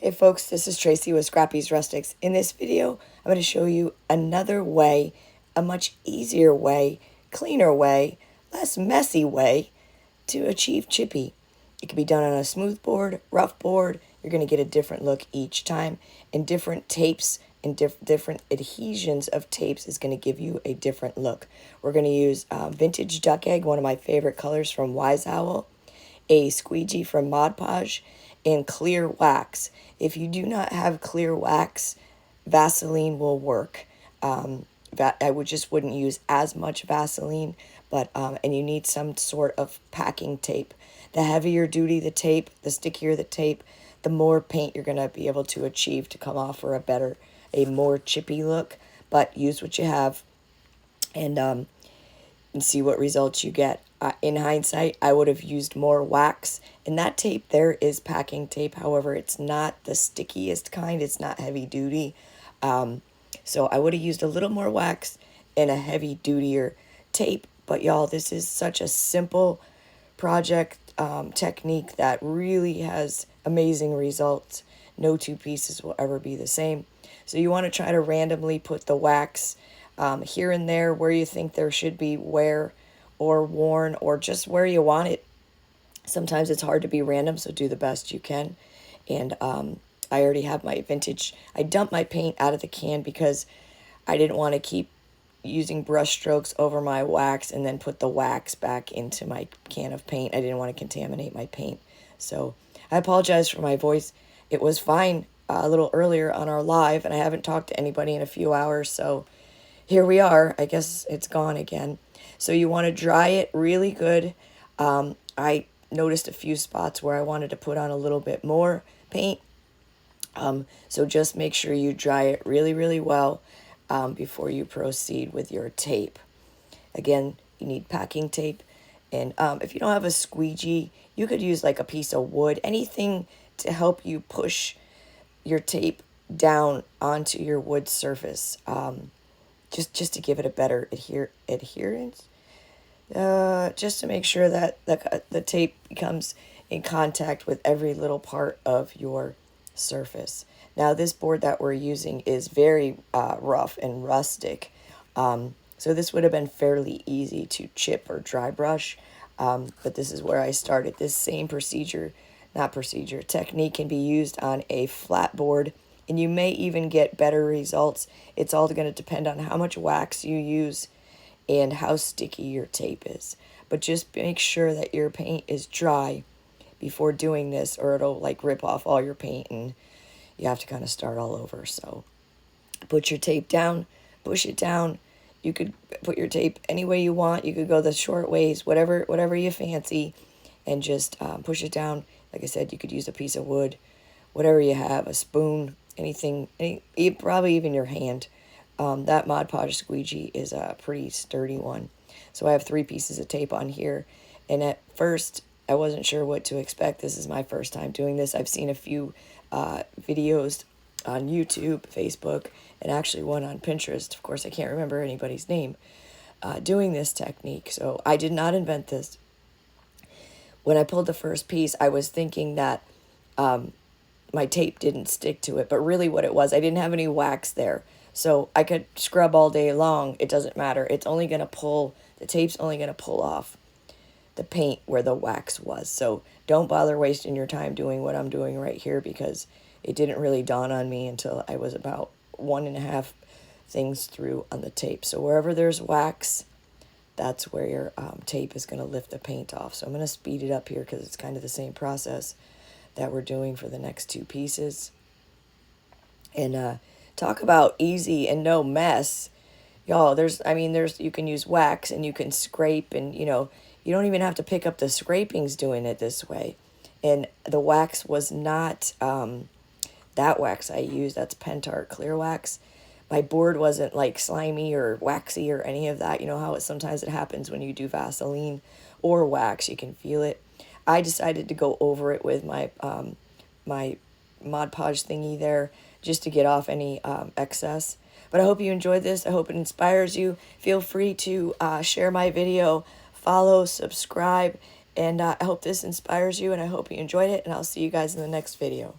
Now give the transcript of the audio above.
Hey folks, this is Tracy with Scrappy's Rustics. In this video, I'm going to show you another way, a much easier way, cleaner way, less messy way to achieve Chippy. It can be done on a smooth board, rough board. You're going to get a different look each time, and different tapes and different adhesions of tapes is going to give you a different look. We're going to use vintage duck egg, one of my favorite colors from Wise Owl, a squeegee from Mod Podge, and clear wax. If you do not have clear wax, Vaseline will work. I wouldn't use as much Vaseline, but and you need some sort of packing tape. The heavier duty the tape, the stickier the tape, the more paint you're going to be able to achieve to come off for a more chippy look. But use what you have, and see what results you get. In hindsight, I would have used more wax, and that tape there is packing tape. However, it's not the stickiest kind. It's not heavy duty. So I would have used a little more wax and a heavy dutier tape. But y'all, this is such a simple project technique that really has amazing results. No two pieces will ever be the same. So you want to try to randomly put the wax here and there where you think there should be wear or worn, or just where you want it. Sometimes it's hard to be random, so do the best you can. And I already have my vintage. I dumped my paint out of the can because I didn't want to keep using brush strokes over my wax and then put the wax back into my can of paint. I didn't want to contaminate my paint. So I apologize for my voice. It was fine a little earlier on our live, and I haven't talked to anybody in a few hours, so here we are. I guess it's gone again. So you want to dry it really good. I noticed a few spots where I wanted to put on a little bit more paint. So just make sure you dry it really, really well before you proceed with your tape. Again, you need packing tape. And if you don't have a squeegee, you could use like a piece of wood, anything to help you push your tape down onto your wood surface. Just to give it a better adherence, just to make sure that the tape becomes in contact with every little part of your surface. Now, this board that we're using is very rough and rustic, so this would have been fairly easy to chip or dry brush, but this is where I started. This same technique can be used on a flat board, and you may even get better results. It's all going to depend on how much wax you use and how sticky your tape is. But just make sure that your paint is dry before doing this, or it'll like rip off all your paint and you have to kind of start all over. So put your tape down, push it down. You could put your tape any way you want. You could go the short ways, whatever you fancy, and just push it down. Like I said, you could use a piece of wood, whatever you have, a spoon, anything, probably even your hand. That Mod Podge squeegee is a pretty sturdy one. So I have 3 pieces of tape on here, and at first I wasn't sure what to expect. This is my first time doing this. I've seen a few videos on YouTube, Facebook, and actually one on Pinterest. Of course, I can't remember anybody's name doing this technique, so I did not invent this. When I pulled the first piece, I was thinking that my tape didn't stick to it, but really what it was, I didn't have any wax there. So I could scrub all day long. It doesn't matter. It's only going to pull, the tape's only going to pull off the paint where the wax was. So don't bother wasting your time doing what I'm doing right here, because it didn't really dawn on me until I was about 1.5 things through on the tape. So wherever there's wax, that's where your tape is going to lift the paint off. So I'm going to speed it up here because it's kind of the same process that we're doing for the next 2 pieces. And talk about easy and no mess. Y'all, you can use wax and you can scrape, and you don't even have to pick up the scrapings doing it this way. And the wax was not that wax I used. That's Pentart clear wax. My board wasn't like slimy or waxy or any of that. You know how sometimes it happens when you do Vaseline or wax, you can feel it. I decided to go over it with my my Mod Podge thingy there, just to get off any excess. But I hope you enjoyed this. I hope it inspires you. Feel free to share my video, follow, subscribe, and I hope this inspires you, and I hope you enjoyed it, and I'll see you guys in the next video.